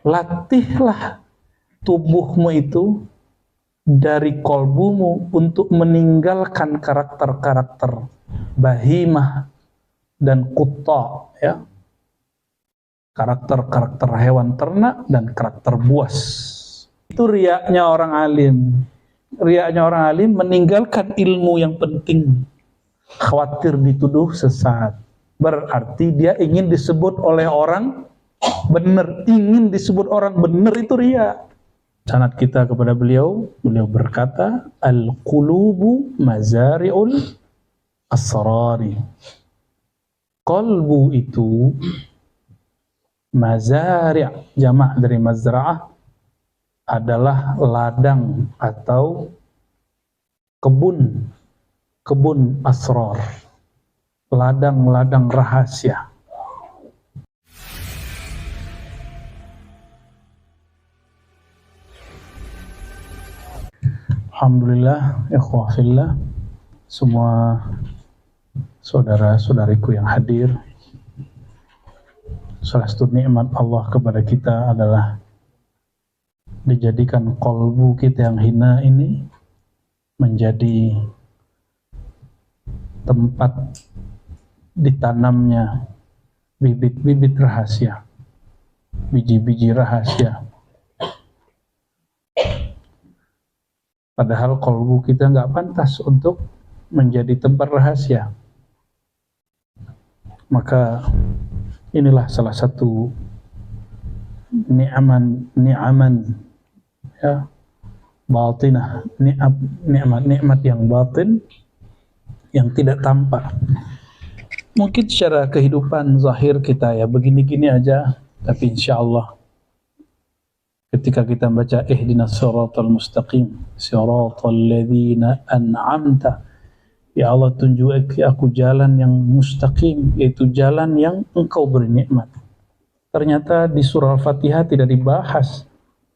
latihlah tubuhmu itu dari kolbumu untuk meninggalkan karakter-karakter bahimah dan kutta, ya, karakter-karakter hewan ternak dan karakter buas. Itu riaknya orang alim. Riaknya orang alim meninggalkan ilmu yang penting, khawatir dituduh sesat. Berarti dia ingin disebut oleh orang benar, ingin disebut orang benar, itu riya. Sanad kita kepada beliau berkata, al-qulubu mazari'ul asrari. Qalbu itu mazari', jamak dari mazra'ah, adalah ladang atau kebun asrar, ladang-ladang rahasia. Alhamdulillah, ikhwah fillah, semua saudara-saudariku yang hadir, salah satu nikmat Allah kepada kita adalah dijadikan kolbu kita yang hina ini menjadi tempat ditanamnya bibit-bibit rahasia, biji-biji rahasia. Padahal kolbu kita nggak pantas untuk menjadi tempat rahasia. Maka inilah salah satu ni'aman ya, batinah, nikmat yang batin yang tidak tampak. Mungkin secara kehidupan zahir kita ya begini-gini aja, tapi insyaallah ketika kita baca ihdinas siratal mustaqim, siratal ladzina an'amta, ya Allah tunjuki aku jalan yang mustaqim, yaitu jalan yang Engkau beri nikmat. Ternyata di surah Al-Fatihah tidak dibahas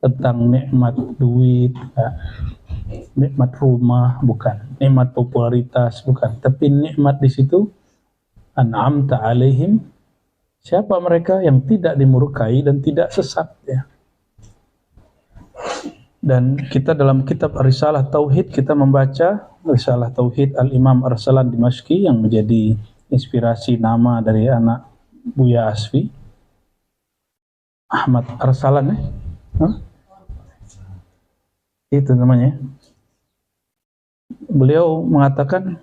tentang nikmat duit, nikmat rumah, bukan, nikmat popularitas, bukan, tapi nikmat di situ an'amta alaihim, siapa mereka yang tidak dimurkai dan tidak sesat, ya. Dan kita dalam kitab Risalah Tauhid kita membaca Risalah Tauhid Al-Imam Arsalan Dimashqi yang menjadi inspirasi nama dari anak Buya Asfi, Ahmad Arsalan, ya? Itu namanya. Beliau mengatakan,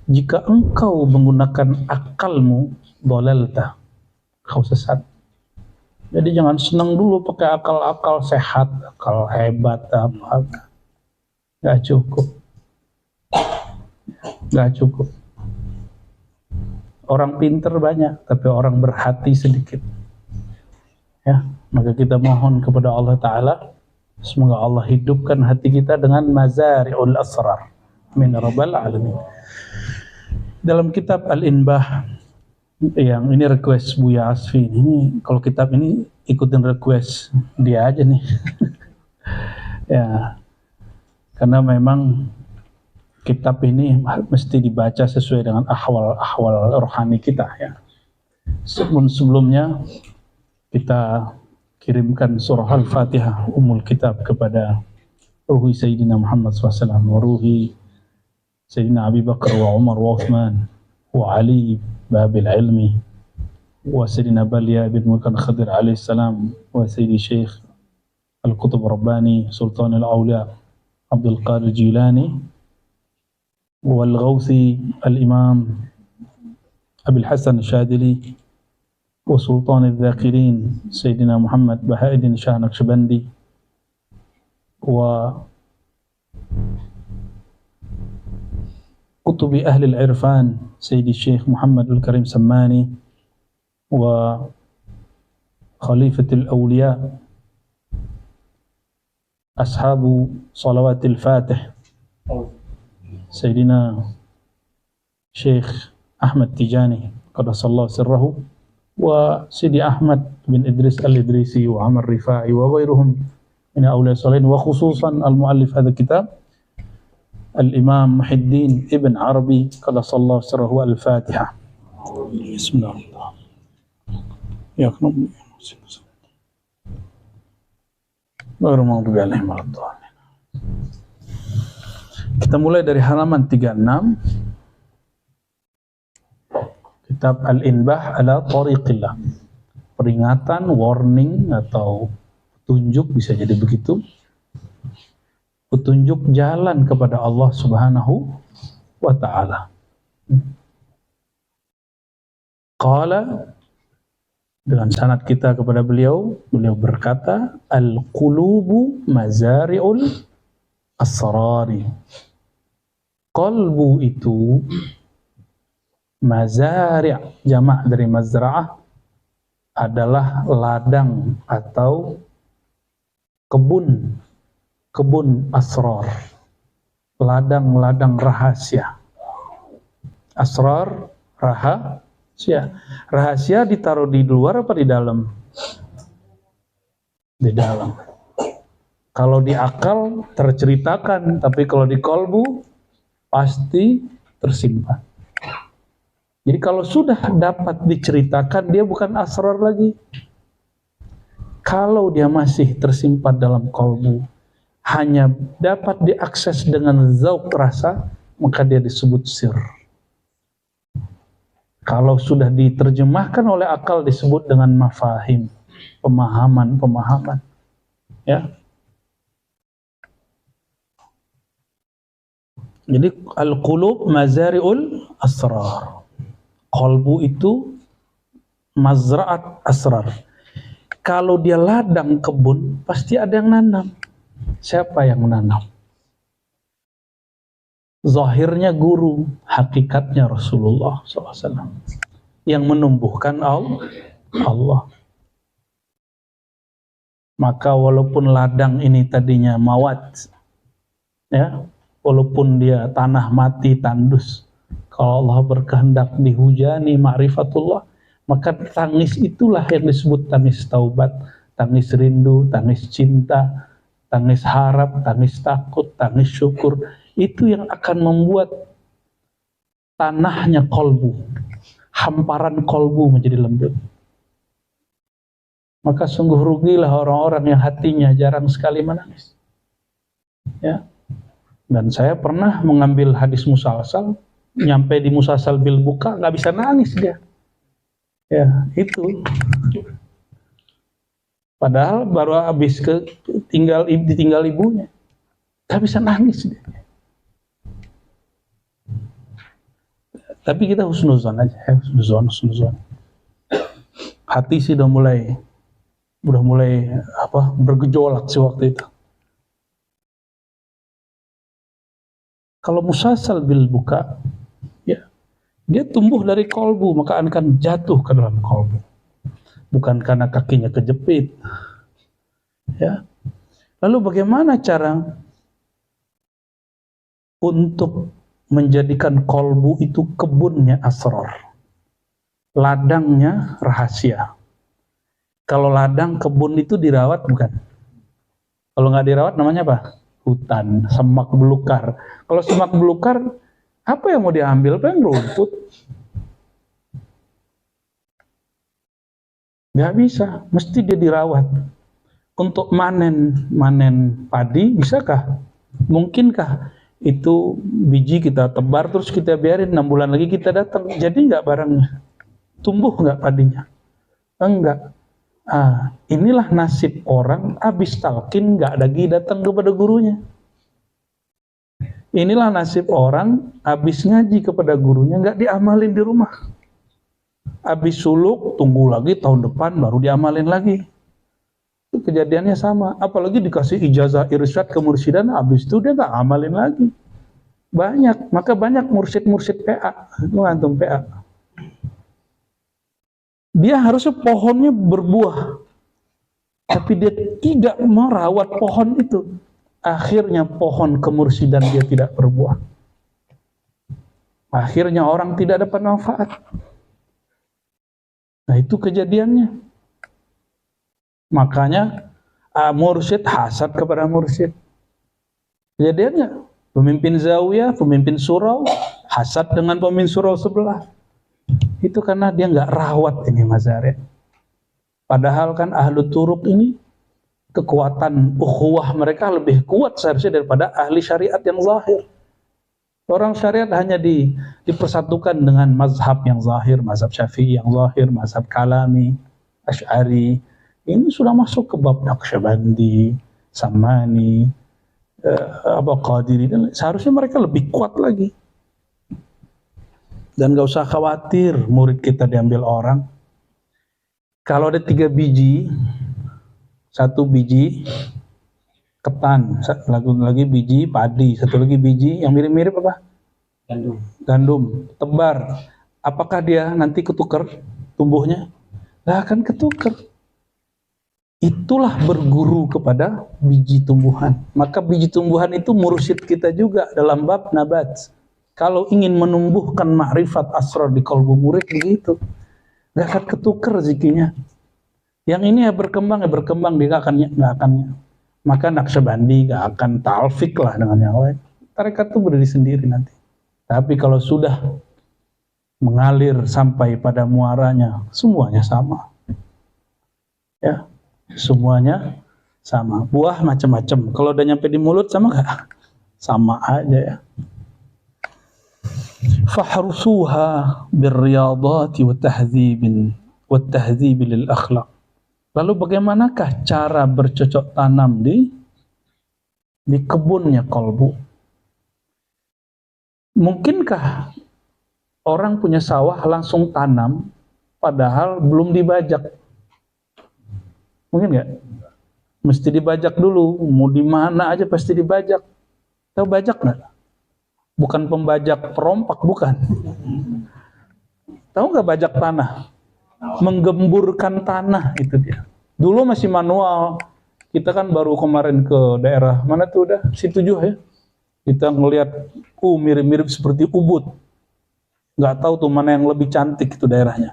jika engkau menggunakan akalmu, dolalta, kau sesat. Jadi jangan senang dulu pakai akal-akal sehat, akal hebat, apa. Gak cukup. Gak cukup. Orang pinter banyak, tapi orang berhati sedikit. Ya, maka kita mohon kepada Allah Ta'ala, semoga Allah hidupkan hati kita dengan mazari'ul asrar. Amin rabbal alamin. Dalam kitab Al-Inbah, yang ini request Buya Asfi, ini kalau kitab ini ikutin request dia aja nih. Ya, karena memang kitab ini mesti dibaca sesuai dengan ahwal rohani kita, ya. Sebelumnya kita kirimkan surah Al-Fatihah Ummul Kitab kepada ruhi Sayyidina Muhammad SAW, wa ruhi Sayyidina Abi Bakar wa Umar wa Uthman wa Ali babil ilmi, wa Sayyidina Balya bin Mulkan Khadir alaihi salam, wa Sayyidi Syekh Al-Qutub Rabbani Sultan Al-Awliya Abdul Qadir Jilani, wal Ghawthi Al-Imam Abil Hasan Syadili, wa Sultan Al-Dhakirin Sayyidina Muhammad Bahauddin Shah Naqshbandi, wa Kutubi Ahli Al-Irfan Sayyidi Syekh Muhammad Al-Karim Sammani, wa Khalifatul Awliya Ashabu Salawatil Fatih Sayyidina Syekh Ahmad Tijani Qaddasallahu sirrahu, wa Sidi Ahmad bin Idris Al-Idrisi wa Amr Rifai wa ghairuhum min awliya salihin, wa khususan al-muallif hadha kitab Al-Imam Muhyiddin Ibn Arabi Qaddasallahu sirrahu. Al-Fatihah. Bismillahirrahmanirrahim. Ya Kita mulai dari halaman 36, kitab Al-Inbah ala Tariqillah. Peringatan, warning atau petunjuk, bisa jadi begitu. Petunjuk jalan kepada Allah Subhanahu wa ta'ala. Qala, dengan sanad kita kepada beliau berkata, al-qulubu mazari'ul asrari. Qalbu itu mazari', jamak dari mazra'ah, adalah ladang atau kebun asrar, ladang-ladang rahasia. Asrar, rahasia ditaruh di luar apa di dalam? Di dalam. Kalau di akal terceritakan, tapi kalau di kolbu pasti tersimpan. Jadi kalau sudah dapat diceritakan, dia bukan asrar lagi. Kalau dia masih tersimpan dalam kolbu, hanya dapat diakses dengan zauq rasa, maka dia disebut sir. Kalau sudah diterjemahkan oleh akal, disebut dengan mafahim, pemahaman. Ya. Jadi al-qulub mazari'ul asrar. Qalbu itu mazra'at asrar. Kalau dia ladang kebun, pasti ada yang nanam. Siapa yang menanam? Zahirnya guru, hakikatnya Rasulullah SAW. Yang menumbuhkan Allah. Maka walaupun ladang ini tadinya mawat, ya, walaupun dia tanah mati, tandus, kalau Allah berkehendak dihujani ma'rifatullah, maka tangis itulah yang disebut tangis taubat, tangis rindu, tangis cinta, tangis harap, tangis takut, tangis syukur. Itu yang akan membuat tanahnya kolbu, hamparan kolbu menjadi lembut. Maka sungguh rugilah orang-orang yang hatinya jarang sekali menangis. Ya. Dan saya pernah mengambil hadis musalsal, nyampe di musalsal bil buka, nggak bisa nangis dia. Ya, itu. Padahal baru habis ditinggal ibunya, nggak bisa nangis dia. Tapi kita husnuzon aja, husnuzon. Hati sih udah mulai bergejolak sih waktu itu. Kalau musalsal bil buka, ya, dia tumbuh dari kolbu, maka akan jatuh ke dalam kolbu. Bukan karena kakinya kejepit. Ya. Lalu bagaimana cara untuk menjadikan kolbu itu kebunnya asrar, ladangnya rahasia? Kalau ladang kebun itu dirawat bukan? Kalau nggak dirawat namanya apa? Hutan, semak belukar. Kalau semak belukar, apa yang mau diambil? Pengen rumput. Nggak bisa, mesti dia dirawat. Untuk manen padi, bisakah? Mungkinkah itu biji kita tebar terus kita biarin 6 bulan lagi kita datang? Jadi nggak barangnya? Tumbuh nggak padinya? Enggak. Inilah nasib orang habis talqin nggak lagi datang kepada gurunya. Inilah nasib orang habis ngaji kepada gurunya nggak diamalin di rumah. Habis suluk tunggu lagi tahun depan baru diamalin lagi. Itu kejadiannya sama. Apalagi dikasih ijazah irsyad kemursidan, habis itu dia nggak amalin lagi. Maka banyak mursyid PA, itu antum PA. Dia harusnya pohonnya berbuah, tapi dia tidak merawat pohon itu. Akhirnya pohon kemursidan dia tidak berbuah. Akhirnya orang tidak dapat manfaat. Nah itu kejadiannya. Makanya mursyid hasad kepada mursyid. Kejadiannya pemimpin zawiyah, pemimpin surau hasad dengan pemimpin surau sebelah. Itu karena dia nggak rawat ini mazhar. Padahal kan ahlu turuk ini kekuatan ukhuwah mereka lebih kuat seharusnya daripada ahli syariat yang zahir. Orang syariat hanya dipersatukan dengan mazhab yang zahir, mazhab Syafi'i yang zahir, mazhab Kalami, Asy'ari. Ini sudah masuk ke bab Naqsyabandi, Samani, Qadiri. Seharusnya mereka lebih kuat lagi. Dan gak usah khawatir murid kita diambil orang. Kalau ada 3 biji, 1 biji ketan, lagi biji padi, 1 lagi biji yang mirip-mirip apa? Gandum, tebar. Apakah dia nanti ketukar tumbuhnya? Nggak akan ketukar. Itulah berguru kepada biji tumbuhan. Maka biji tumbuhan itu mursyid kita juga dalam bab nabat. Kalau ingin menumbuhkan ma'rifat asrar di qalbu murid begitu, nggak akan ketukar rezekinya. Yang ini ya berkembang, dia nggak akan. Maka Naqsyabandi gak akan talfik lah dengan yang lain. Tarekat itu berdiri sendiri nanti. Tapi kalau sudah mengalir sampai pada muaranya, semuanya sama. Ya, semuanya sama. Buah macam-macam. Kalau udah nyampe di mulut sama gak? Sama aja ya. Fahrusuha birriyadati wa tahdzibi lil akhlaq. Lalu bagaimanakah cara bercocok tanam di kebunnya kolbu? Mungkinkah orang punya sawah langsung tanam padahal belum dibajak? Mungkin nggak? Mesti dibajak dulu. Mau di mana aja pasti dibajak. Tahu bajak nggak? Bukan pembajak perompak, bukan. Tahu nggak bajak tanah? Menggemburkan tanah itu dia. Dulu masih manual. Kita kan baru kemarin ke daerah mana tuh udah Situ Juh ya. Kita ngelihat mirip-mirip seperti Ubud. Nggak tahu tuh mana yang lebih cantik itu daerahnya.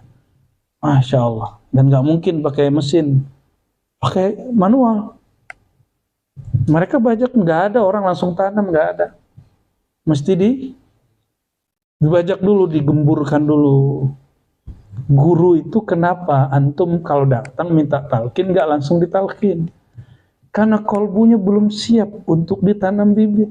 Masya Allah. Dan nggak mungkin pakai mesin, pakai manual. Mereka bajak, nggak ada orang langsung tanam, nggak ada. Mesti dibajak dulu, digemburkan dulu. Guru itu kenapa antum kalau datang minta talqin nggak langsung ditalqin? Karena kolbunya belum siap untuk ditanam bibit,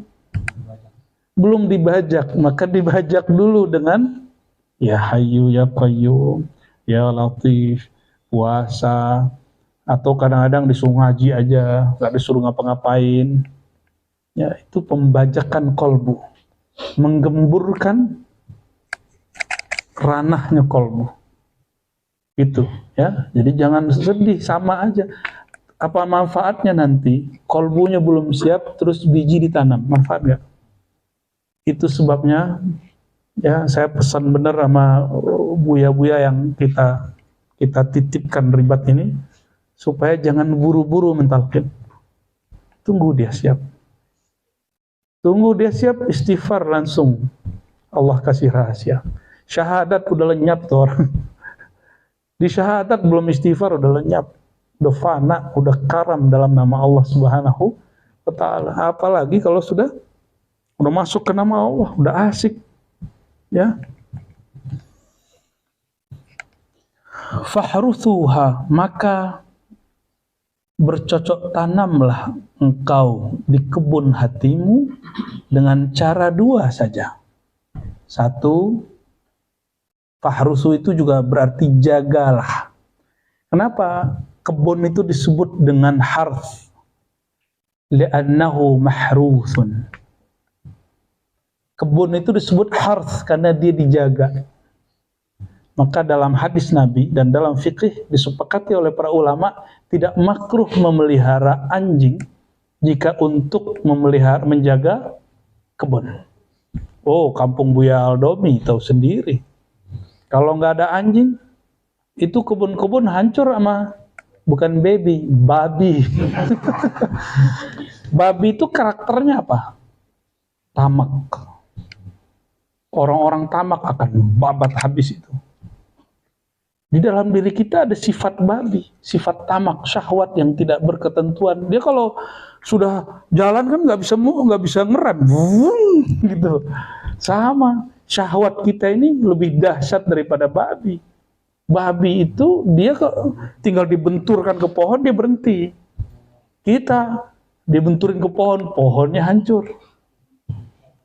belum dibajak, maka dibajak dulu dengan ya Hayyu ya Qayyum, ya Latif, puasa, atau kadang-kadang disuruh ngaji aja, nggak disuruh ngapa-ngapain. Ya itu pembajakan kolbu, menggemburkan ranahnya kolbu. Itu ya, jadi jangan sedih, sama aja. Apa manfaatnya nanti kolbunya belum siap terus biji ditanam, manfaat nggak? Itu sebabnya ya saya pesan bener sama buya-buya yang kita titipkan ribat ini, supaya jangan buru-buru mentalkin. Tunggu dia siap, istighfar langsung, Allah kasih rahasia. Syahadat udah lenyap tuh orang. Di syahadat belum istighfar udah lenyap, udah fana, udah karam dalam nama Allah Subhanahu wa Ta'ala. Apalagi kalau sudah masuk ke nama Allah, udah asik. Ya. Fahruthuha, maka bercocok tanamlah engkau di kebun hatimu dengan cara 2 saja. 1, fahrusu itu juga berarti jagalah. Kenapa kebun itu disebut dengan harf? Li'annahu mahrusun. Kebun itu disebut harf karena dia dijaga. Maka dalam hadis Nabi dan dalam fikih disepakati oleh para ulama, tidak makruh memelihara anjing jika untuk menjaga kebun. Oh, kampung Buya Aldomi tahu sendiri. Kalau nggak ada anjing, itu kebun-kebun hancur sama, bukan baby, babi. Babi itu karakternya apa? Tamak. Orang-orang tamak akan babat habis itu. Di dalam diri kita ada sifat babi, sifat tamak, syahwat yang tidak berketentuan. Dia kalau sudah jalan kan nggak bisa ngerem, gitu. Sama, syahwat kita ini lebih dahsyat daripada babi. Babi itu dia tinggal dibenturkan ke pohon dia berhenti. Kita dibenturin ke pohon, pohonnya hancur.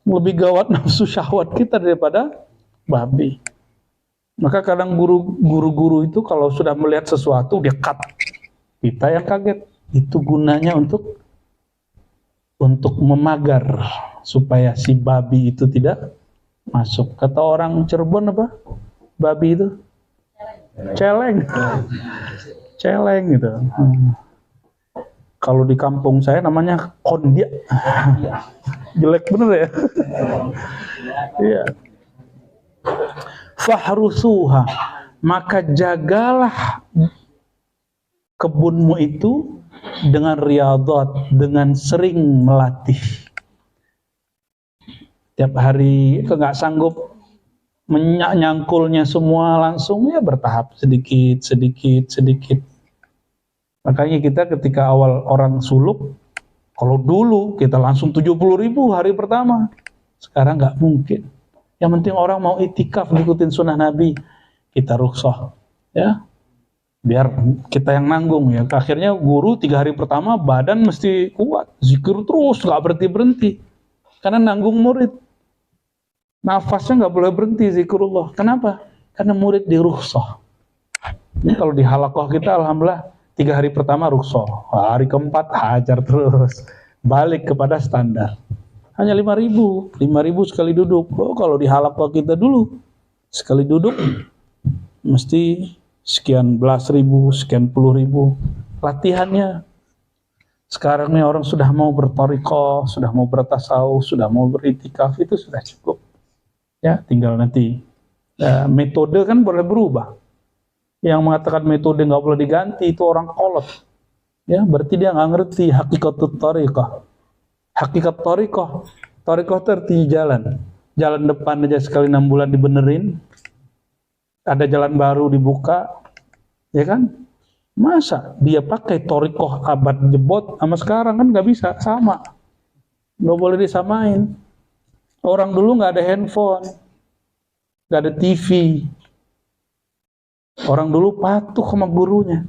Lebih gawat nafsu syahwat kita daripada babi. Maka kadang guru-guru itu kalau sudah melihat sesuatu dia cut. Kita yang kaget. Itu gunanya untuk memagar supaya si babi itu tidak masuk. Kata orang Cirebon apa? Babi itu celeng. Celeng gitu. Kalau di kampung saya namanya kondia. Jelek bener ya. Iya. Fahrusuha, maka jagalah kebunmu itu dengan riyadhat, dengan sering melatih. Tiap hari nggak sanggup menyangkulnya semua langsung, ya bertahap sedikit. Makanya kita ketika awal orang suluk, kalau dulu kita langsung 70.000 hari pertama, sekarang nggak mungkin. Yang penting orang mau itikaf ngikutin sunnah Nabi, kita rukhsah, ya, biar kita yang nanggung ya. Akhirnya guru 3 hari pertama badan mesti kuat, zikir terus, nggak berhenti, karena nanggung murid. Nafasnya nggak boleh berhenti zikrullah. Kenapa? Karena murid dirukhsah. Ini kalau di halaqah kita, alhamdulillah 3 hari pertama rukhsah, hari keempat hajar terus, balik kepada standar. Hanya 5.000 sekali duduk. Oh, kalau di halaqah kita dulu sekali duduk mesti sekian belas ribu, sekian puluh ribu latihannya. Sekarang nih orang sudah mau berthariqah, sudah mau bertasawuf, sudah mau beritikaf, itu sudah cukup. Ya, tinggal nanti metode kan boleh berubah. Yang mengatakan metode nggak boleh diganti itu orang kolot. Ya, berarti dia nggak ngerti hakikat thariqah. Hakikat thariqah itu artinya jalan. Jalan depan aja sekali 6 bulan dibenerin, ada jalan baru dibuka, ya kan? Masa dia pakai thariqah abad jebot sama sekarang kan nggak bisa, sama. Nggak boleh disamain. Orang dulu nggak ada handphone, nggak ada TV. Orang dulu patuh sama gurunya.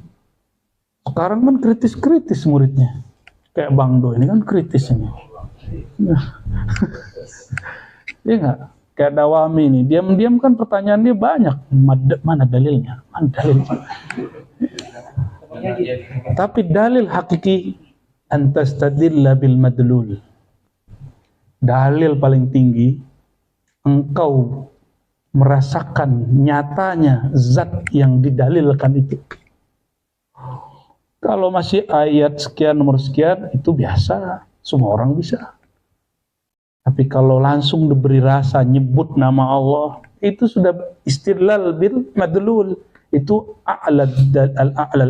Sekarang kan kritis-kritis muridnya. Kayak Bang Do ini kan kritis ini. Iya nggak? Kayak Dawami ini, diam-diam kan pertanyaannya banyak. Mana dalilnya? Mana dalilnya? Tapi dalil hakiki antastadilla bil madlul. Dalil paling tinggi, engkau merasakan nyatanya zat yang didalilkan itu. Kalau masih ayat sekian nomor sekian itu biasa, semua orang bisa. Tapi kalau langsung diberi rasa nyebut nama Allah, itu sudah istidlal bil madlul. Itu a'lal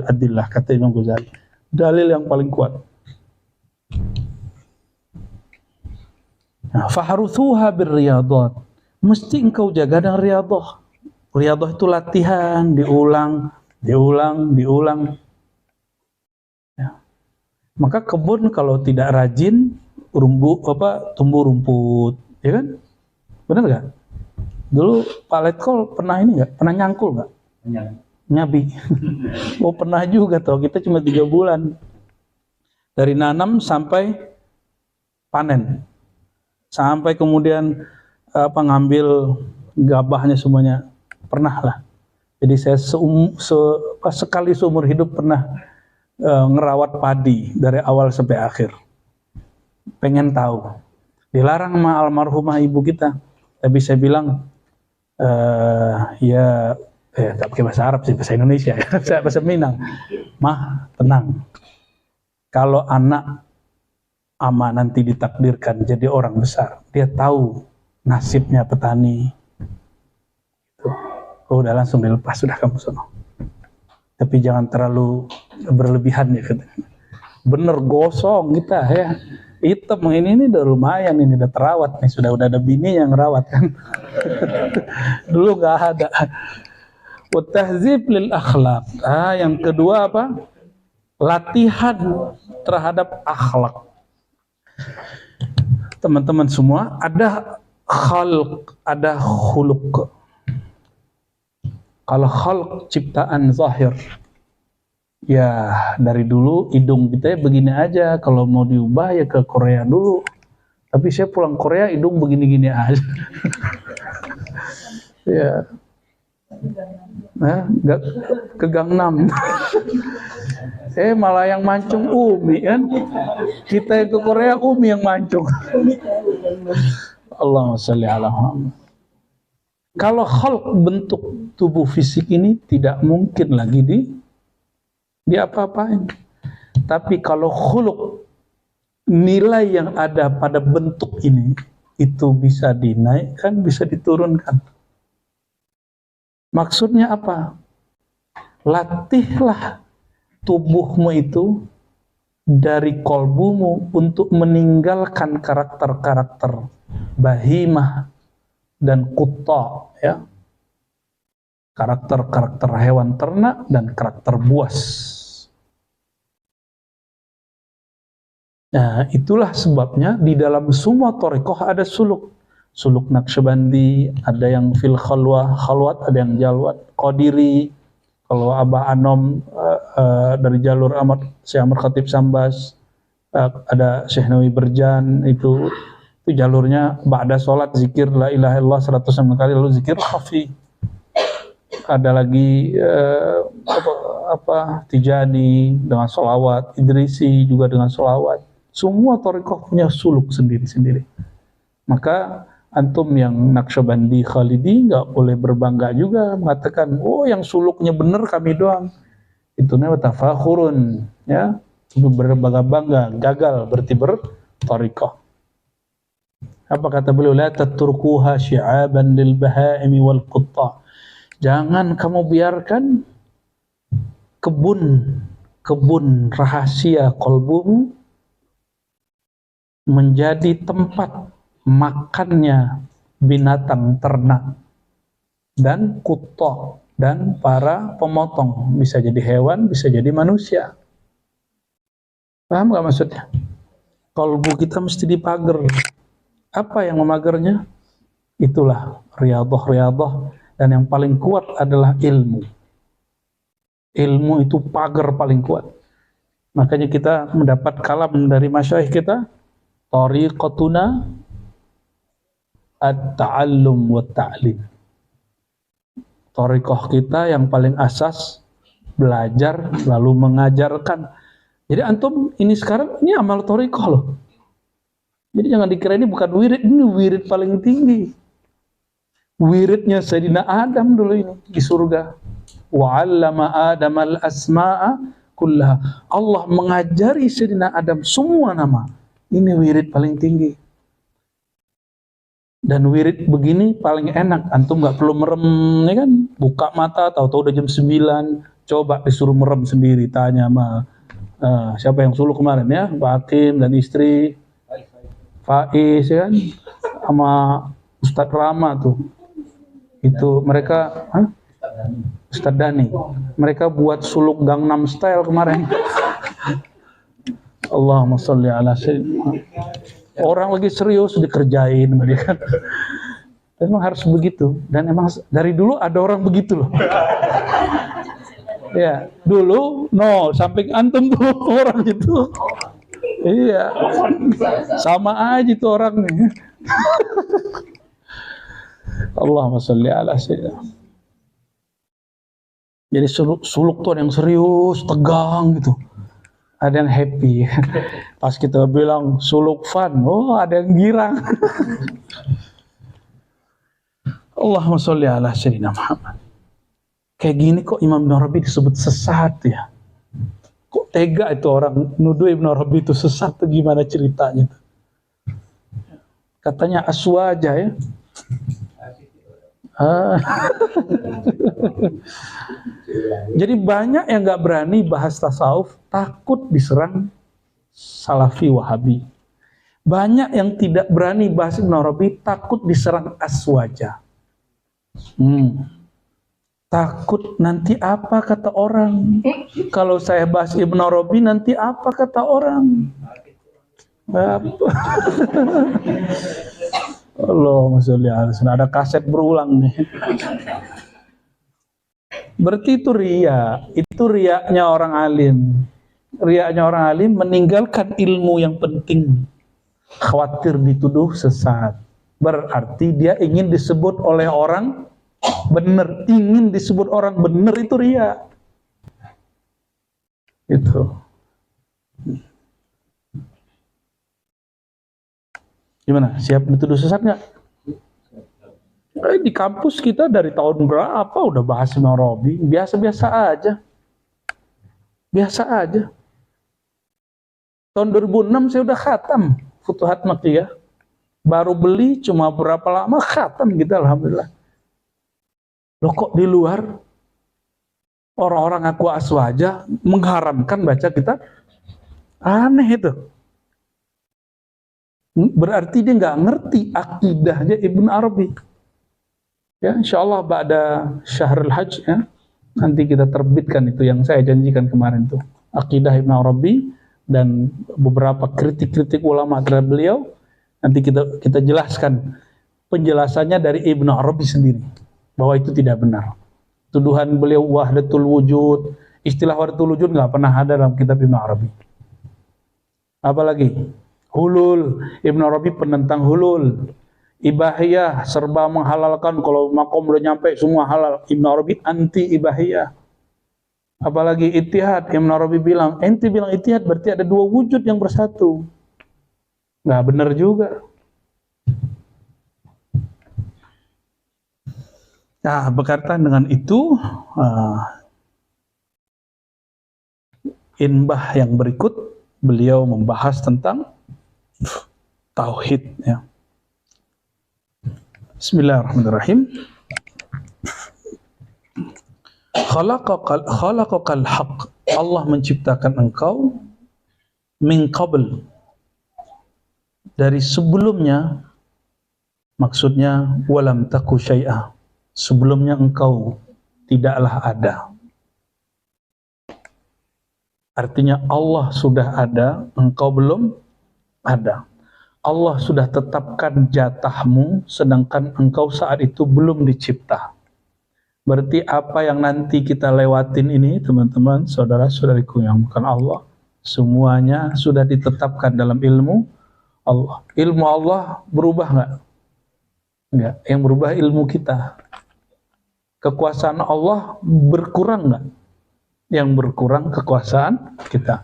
adillah, kata Imam Ghazali. Dalil yang paling kuat. Nah, faharuthuha birriyadhat. Mesti engkau jaga dengan riyadhah. Riyadhah itu latihan, diulang. Ya. Maka kebun kalau tidak rajin, tumbuh rumput, ya kan? Benar nggak? Dulu Pak Letkol pernah ini nggak? Pernah nyangkul nggak? Nyabi. Oh pernah juga tuh. Kita cuma 3 bulan dari nanam sampai panen, sampai kemudian ngambil gabahnya semuanya pernah lah. Jadi saya sekali seumur hidup pernah ngerawat padi dari awal sampai akhir. Pengen tahu. Dilarang sama almarhumah ibu kita, tapi saya bilang tak pakai bahasa Arab sih, bahasa Indonesia ya. Bahasa Minang. Mah, tenang. Kalau anak ama nanti ditakdirkan jadi orang besar, dia tahu nasibnya petani. Oh, udah langsung dilepas, sudah kamu sono. Tapi jangan terlalu berlebihan ya. Bener gosong kita ya. Hitam ini udah lumayan, ini udah terawat nih, sudah ada bini yang ngerawat kan. Dulu nggak ada. Watahzib lil akhlaq. Yang kedua apa? Latihan terhadap akhlak. Teman-teman semua, ada khalq, ada khuluq. Kalau khalq ciptaan zahir, Ya, dari dulu hidung kita begini aja. Kalau mau diubah ya ke Korea dulu. Tapi saya pulang Korea hidung begini-gini aja. Ya. Nah, nggak ke Gangnam. Malah yang mancung Umi kan. Kita yang ke Korea Umi yang mancung. Allahumma sholli ala Muhammad. Kalau khalq bentuk tubuh fisik ini tidak mungkin lagi di apa-apain. Tapi kalau khuluq, nilai yang ada pada bentuk ini itu bisa dinaikkan, bisa diturunkan. Maksudnya apa? Latihlah tubuhmu itu dari kolbumu untuk meninggalkan karakter-karakter bahimah dan kutta, ya. Karakter-karakter hewan ternak dan karakter buas. Nah, itulah sebabnya di dalam semua thariqah ada suluk. Suluk Naqsyabandi, ada yang fil khalwat, ada yang jalwat, Qadiri. Kalau Abah Anom dari jalur Syekh Ahmad Khatib Sambas, ada Syekh Nawawi Berjan, itu jalurnya ba'da sholat zikir la ilaha illallah 106 kali, lalu zikir khafi. Ada lagi Tijani dengan sholawat, Idrisi juga dengan sholawat. Semua thariqah punya suluk sendiri-sendiri. Maka antum yang Naqsyabandi Khalidi nggak boleh berbangga juga mengatakan, oh yang suluknya benar kami doang. Itu namanya tafakhurun, ya. Berbangga-bangga, gagal berarti berthariqah. Apa kata beliau? La tatrukuha syi'aban lil bahaimi wal qutta. Jangan kamu biarkan kebun rahasia kolbumu menjadi tempat makannya binatang ternak dan kutta dan para pemotong. Bisa jadi hewan, bisa jadi manusia. Paham gak maksudnya? Kolbu kita mesti dipagar. Apa yang memagarnya? Itulah riyadhah. Dan yang paling kuat adalah ilmu. Ilmu itu pagar paling kuat. Makanya kita mendapat kalam dari masyayikh kita, tariqatuna at-ta'allum wa ta'lim. Thariqah kita yang paling asas belajar lalu mengajarkan. Jadi antum ini sekarang ini amal thariqah loh. Jadi jangan dikira ini bukan wirid, ini wirid paling tinggi. Wiridnya Sayyidina Adam dulu ini di surga. Wa 'allama Adamal asma'a kullaha. Allah mengajari Sayyidina Adam semua nama. Ini wirid paling tinggi. Dan wirid begini paling enak. Antum nggak perlu merem, ya kan? Buka mata, tahu-tahu udah jam 9. Coba disuruh merem sendiri, tanya sama siapa yang suluk kemarin ya, Pak Hakim dan istri Faiz, ya kan? Sama Ustadz Rama tuh. Itu mereka, Ustadz Dani. Mereka buat suluk Gangnam Style kemarin. Allahumma sholli ala sayyidina. Orang lagi serius dikerjain mereka. Memang harus begitu. Dan emang dari dulu ada orang begitu loh. Ya, dulu samping antum tuh orang itu. Iya. Sama aja tuh orangnya. Allahumma sholli ala sayyidina. Jadi suluk tuh ada yang serius, tegang gitu. Ada yang happy. Pas kita bilang suluk fun, ada yang girang. Allahumma sholli ala sayyidina Muhammad. Kayak gini kok Imam Ibn Arabi disebut sesat ya? Kok tega itu orang nuduh Ibn Arabi itu sesat tuh, gimana ceritanya? Katanya aswaja ya. Jadi banyak yang gak berani bahas tasawuf, takut diserang Salafi Wahabi. Banyak yang tidak berani bahas Ibn Arabi, takut diserang aswaja. Takut nanti apa kata orang. Kalau saya bahas Ibn Arabi nanti apa kata orang. Allahumma sholli ala sayyidina. Ada kaset berulang nih. Berarti itu ria. Itu riaknya orang alim. Riaknya orang alim meninggalkan ilmu yang penting. Khawatir dituduh sesat. Berarti dia ingin disebut oleh orang benar. Ingin disebut orang benar itu ria. Itu. Gimana? Siap dituduh sesat nggak? Di kampus kita dari tahun berapa udah bahas Imam Rabi, biasa-biasa aja. Biasa aja. Tahun 2006 saya udah khatam Futuhat Makkiyah. Baru beli cuma berapa lama khatam gitu, alhamdulillah. Loh kok di luar orang-orang aku aswaja mengharamkan baca kitab? Aneh itu. Berarti dia nggak ngerti akidahnya Ibn Arabi. Ya, insyaallah pada Syahrul Hajj ya, nanti kita terbitkan itu yang saya janjikan kemarin tuh, akidah Ibn Arabi dan beberapa kritik-kritik ulama terhadap beliau. Nanti kita jelaskan penjelasannya dari Ibn Arabi sendiri bahwa itu tidak benar. Tuduhan beliau wahdatul wujud, istilah wahdatul wujud nggak pernah ada dalam kitab Ibn Arabi. Apalagi hulul, Ibn Arabi penentang hulul. Ibahiyah serba menghalalkan, kalau makom udah nyampe semua halal. Ibn Arabi anti ibahiyah. Apalagi ittihad, Ibn Arabi bilang, ente bilang ittihad berarti ada dua wujud yang bersatu. Nggak benar juga. Nah, berkaitan dengan itu, inbah yang berikut beliau membahas tentang tauhid ya. Bismillahirrahmanirrahim. Khalaqakal haqq. Allah menciptakan engkau min qabl, dari sebelumnya, maksudnya walam taku syai'a, sebelumnya engkau tidaklah ada. Artinya Allah sudah ada, engkau belum ada. Allah sudah tetapkan jatahmu, sedangkan engkau saat itu belum dicipta. Berarti apa yang nanti kita lewatin ini, teman-teman, saudara-saudariku yang bukan Allah, semuanya sudah ditetapkan dalam ilmu Allah. Ilmu Allah berubah nggak? Nggak. Yang berubah ilmu kita. Kekuasaan Allah berkurang nggak? Yang berkurang kekuasaan kita.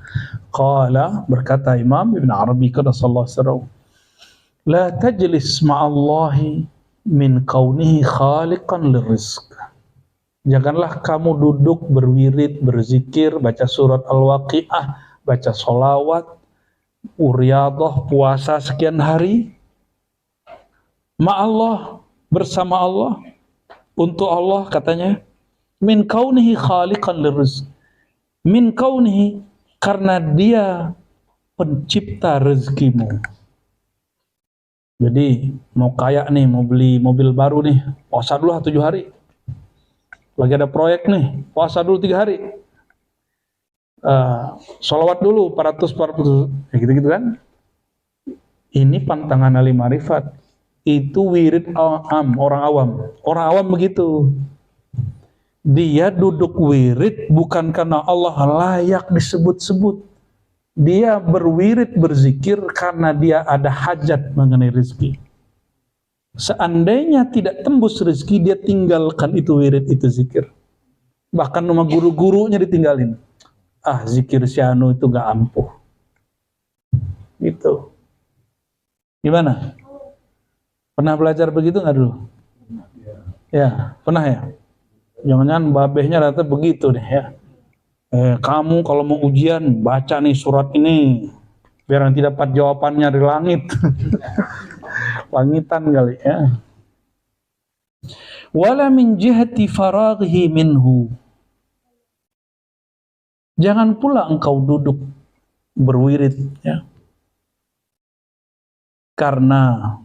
Qala, berkata Imam Ibn Arabi qaddasallahu sirrahu, la tajlis ma'allahi min kaunihi khaliqan lirizq. Janganlah kamu duduk berwirid, berzikir, baca surat Al-Waqi'ah, baca sholawat, uriyadah, puasa sekian hari, ma'allah, bersama Allah, untuk Allah katanya, min kaunihi khaliqan lirizq. Min kaunihi, karena dia pencipta rezekimu. Jadi mau kaya nih, mau beli mobil baru nih, puasa dulu 7 hari. Lagi ada proyek nih, puasa dulu 3 hari. Sholawat dulu 400 gitu-gitu kan. Ini pantangan ahli marifat. Itu wirid orang awam. Orang awam begitu. Dia duduk wirid bukan karena Allah layak disebut-sebut. Dia berwirid, berzikir karena dia ada hajat mengenai rezeki. Seandainya tidak tembus rezeki, dia tinggalkan itu wirid, itu zikir. Bahkan sama guru-gurunya ditinggalin. Zikir syanu itu gak ampuh. Gitu. Gimana? Pernah belajar begitu gak dulu? Ya, pernah ya? Jangan-jangan babehnya rata begitu deh ya. Kamu kalau mau ujian baca nih surat ini biar nanti dapat jawabannya dari langit. Langitan kali ya. Wala min jihati faraghi minhu. Jangan pula engkau duduk berwirid ya. Karena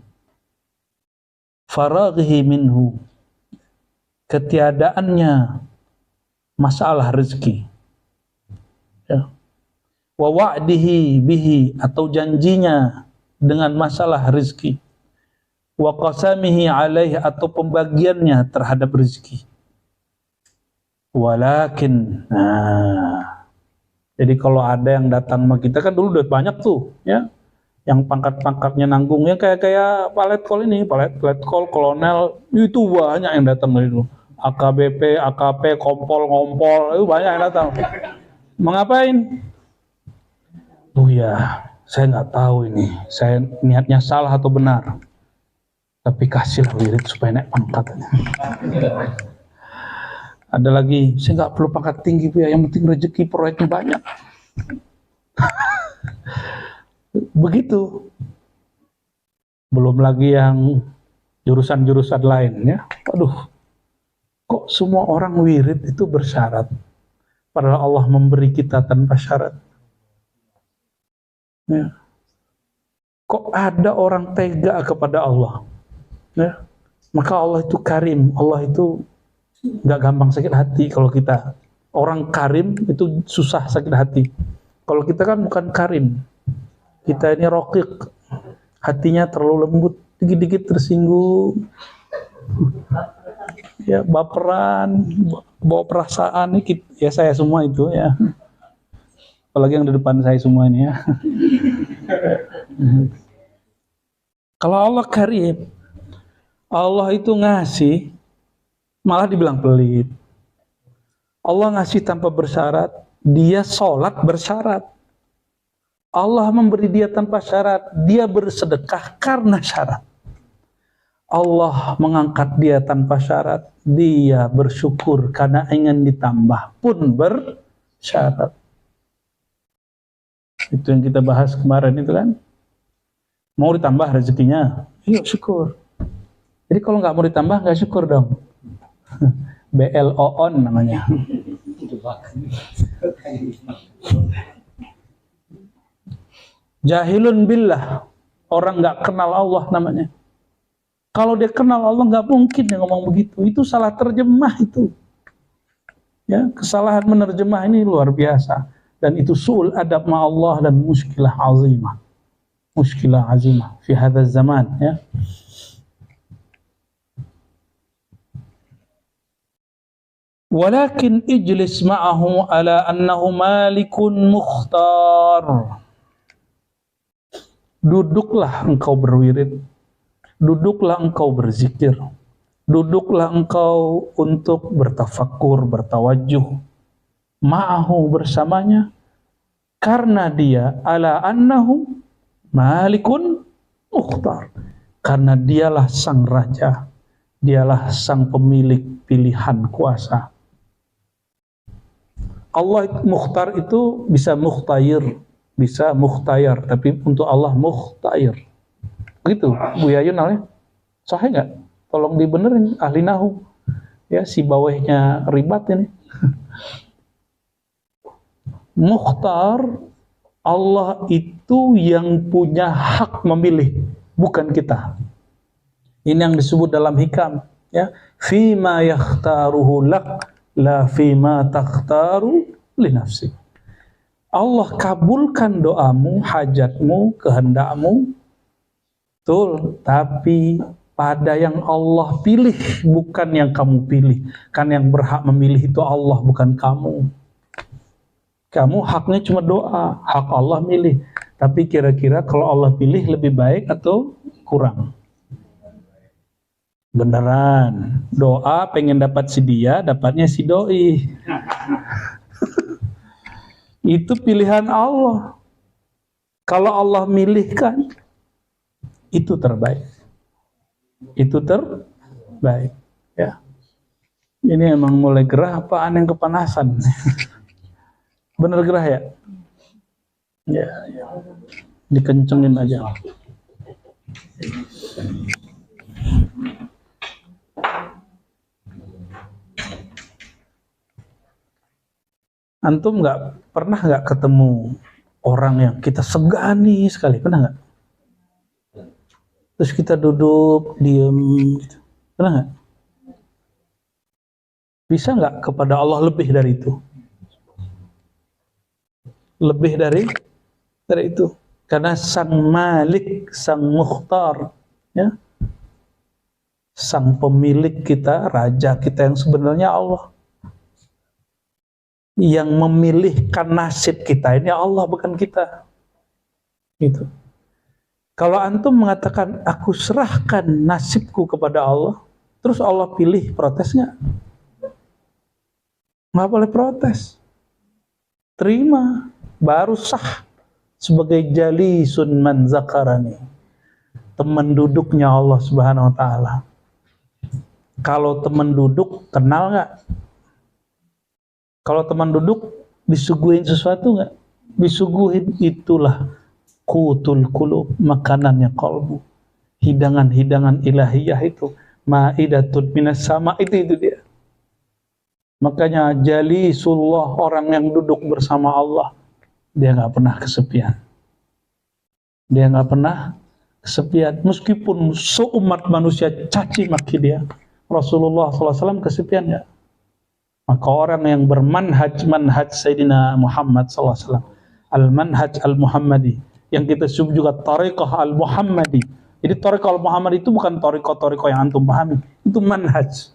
faraghi minhu, ketiadaannya masalah rezeki. Ya. Wa wa'dihi bihi, atau janjinya dengan masalah rezeki. Wa qasamihi alaihi, atau pembagiannya terhadap rezeki. Walakin, jadi kalau ada yang datang sama kita kan dulu udah banyak tuh, ya, yang pangkat-pangkatnya nanggungnya kayak Pak Letkol ini, Pak Letkol, Kolonel, itu banyak yang datang dari dulu. AKBP, AKP, Kompol, Ngompol, itu banyak yang datang. Mengapain? Oh ya, saya nggak tahu ini, saya niatnya salah atau benar. Tapi kasihlah wirid supaya naik pangkat. Ada lagi, saya nggak perlu pangkat tinggi Bu ya, yang penting rezeki proyeknya banyak. Begitu. Belum lagi yang jurusan-jurusan lain ya. Aduh, kok semua orang wirid itu bersyarat? Padahal Allah memberi kita tanpa syarat. Ya. Kok ada orang tega kepada Allah? Ya. Maka Allah itu karim, Allah itu nggak gampang sakit hati. Kalau kita orang karim itu susah sakit hati. Kalau kita kan bukan karim, kita ini rokik, hatinya terlalu lembut, dikit-dikit tersinggung, ya baperan, bawa perasaan, ya saya semua itu ya. Apalagi yang di depan saya semua ini ya. Kalau Allah karim, Allah itu ngasih, malah dibilang pelit. Allah ngasih tanpa bersyarat, dia sholat bersyarat. Allah memberi dia tanpa syarat, dia bersedekah karena syarat. Allah mengangkat dia tanpa syarat, dia bersyukur karena ingin ditambah pun bersyarat. Itu yang kita bahas kemarin itu kan. Mau ditambah rezekinya, yuk syukur. Jadi kalau nggak mau ditambah, nggak syukur dong. BLO-on namanya. Jahilun billah, orang nggak kenal Allah namanya. Kalau dia kenal Allah nggak mungkin dia ngomong begitu. Itu salah terjemah itu. Ya, kesalahan menerjemah ini luar biasa. Dan itu su'ul adab ma Allah dan muskilah azimah. Muskilah azimah fi hadzal zaman ya. Walakin ijlis ma'ahu ala annahu malikun mukhtar. Duduklah engkau berwirid, duduklah engkau berzikir, duduklah engkau untuk bertafakkur, bertawajuh, ma'ahu bersamanya, karena dia ala annahu malikun mukhtar, karena dialah sang raja, dialah sang pemilik pilihan kuasa. Allah mukhtar itu bisa mukhtayir, bisa mukhtayar, tapi untuk Allah mukhtayir. Begitu, Bu Yayun namanya. Sahih nggak? Tolong dibenerin, ahli nahu. Ya, si bawahnya ribat ini. Mukhtar, Allah itu yang punya hak memilih, bukan kita. Ini yang disebut dalam hikam, ya. Fima yakhtaruhu lak, la fima takhtaru li nafsi. Allah kabulkan doamu, hajatmu, kehendakmu, betul, tapi pada yang Allah pilih, bukan yang kamu pilih. Kan yang berhak memilih itu Allah, bukan kamu. Kamu haknya cuma doa, hak Allah milih. Tapi kira-kira kalau Allah pilih lebih baik atau kurang? Beneran, doa pengen dapat si dia, dapatnya si doi. Itu pilihan Allah. Kalau Allah milihkan, itu terbaik. Itu terbaik. Ya. Ini emang mulai gerah apaan yang kepanasan? Bener gerah ya? Ya, ya. Dikencengin aja. Antum pernah nggak ketemu orang yang kita segani sekali, pernah nggak? Terus kita duduk diem, gitu. Pernah nggak? Bisa nggak kepada Allah lebih dari itu? Lebih dari itu, karena sang Malik, sang Mukhtar, ya, sang pemilik kita, raja kita yang sebenarnya Allah. Yang memilihkan nasib kita ini Allah, bukan kita. Gitu. Kalau antum mengatakan aku serahkan nasibku kepada Allah, terus Allah pilih, protes nggak? Nggak boleh protes. Terima, baru sah sebagai jalisun man zakarani, teman duduknya Allah Subhanahu wa taala. Kalau teman duduk, kenal nggak? Kalau teman duduk disuguhin sesuatu nggak? Disuguhin, itulah qutul qulub, makanannya kalbu. Hidangan-hidangan ilahiyah itu, maidatun minas sama, itu dia. Makanya jalisullah, orang yang duduk bersama Allah, dia nggak pernah kesepian. Dia nggak pernah kesepian, meskipun seumat manusia caci maki dia. Rasulullah SAW kesepian nggak? Maka orang yang bermanhaj Sayyidina Muhammad SAW, al-manhaj al-Muhammadi, yang kita sebut juga tariqah al-Muhammadi. Jadi tariqah al-Muhammadi itu bukan tariqah yang antum pahami, itu manhaj.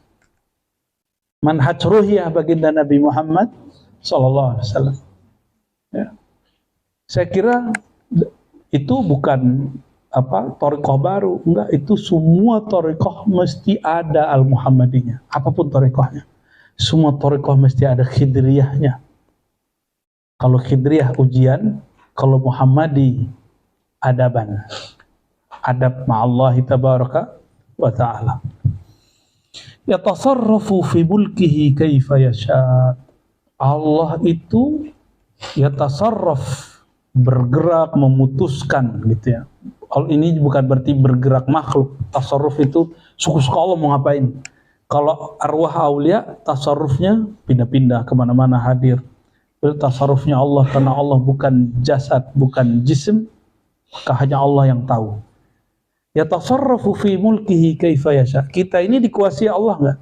Manhaj ruhiyah baginda Nabi Muhammad SAW. Ya. Saya kira itu bukan tariqah baru, enggak, itu semua tariqah mesti ada al-Muhammadinya, apapun tariqahnya. Semua tariqah mesti ada khidriyahnya. Kalau khidriyah ujian, kalau Muhammadi adaban, adab ma'allahi tabaraka wa ta'ala. Yatasarrafu fi mulkihi kaifa yasha. Allah itu yatasarraf, bergerak, memutuskan gitu ya. Kalau ini bukan berarti bergerak makhluk. Tasarruf itu suka-suka Allah mau ngapain. Kalau arwah aulia, tasarrufnya pindah-pindah kemana-mana, hadir. Itu tasarrufnya Allah, karena Allah bukan jasad, bukan jisim, maka hanya Allah yang tahu. Yatasarrafu fi mulkihi kaifa yasha. Kita ini dikuasai Allah enggak?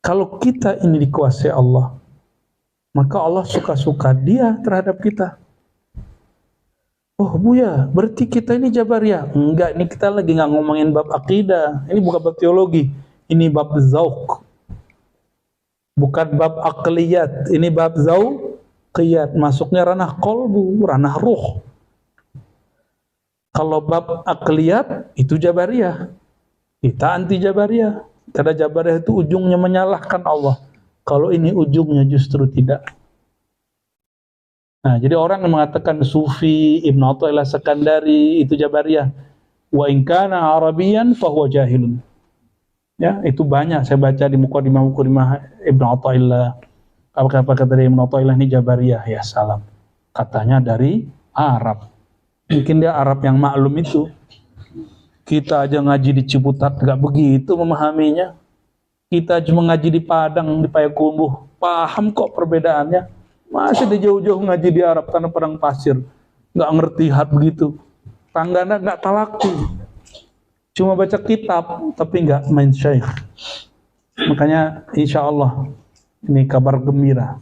Kalau kita ini dikuasai Allah, maka Allah suka-suka dia terhadap kita. Oh Buya, berarti kita ini Jabariyah? Enggak, ini kita lagi nggak ngomongin bab akidah. Ini bukan bab teologi, ini bab zauq. Bukan bab akliyat, ini bab zauqiyat. Masuknya ranah qalbu, ranah ruh. Kalau bab akliyat itu Jabariyah. Kita anti Jabariyah. Karena Jabariyah itu ujungnya menyalahkan Allah. Kalau ini ujungnya justru tidak. Nah, jadi orang yang mengatakan Sufi, Ibn Athaillah Sekandari itu Jabariyah. Wa in kana Arabiyan fahuwa jahilun. Ya, itu banyak saya baca di mukadimah Ibn Athaillah. Apa kata dari Ibn Athaillah ini Jabariyah? Ya salam. Katanya dari Arab. Mungkin dia Arab yang maklum itu. Kita aja ngaji di Ciputat nggak begitu memahaminya. Kita cuma ngaji di Padang, di Payakumbuh, paham kok perbedaannya. Masih di jauh-jauh ngaji di Arab, tanah padang pasir, nggak ngerti hat begitu. Tanggana nggak talaku, cuma baca kitab tapi nggak main syekh. Makanya insya Allah ini kabar gembira.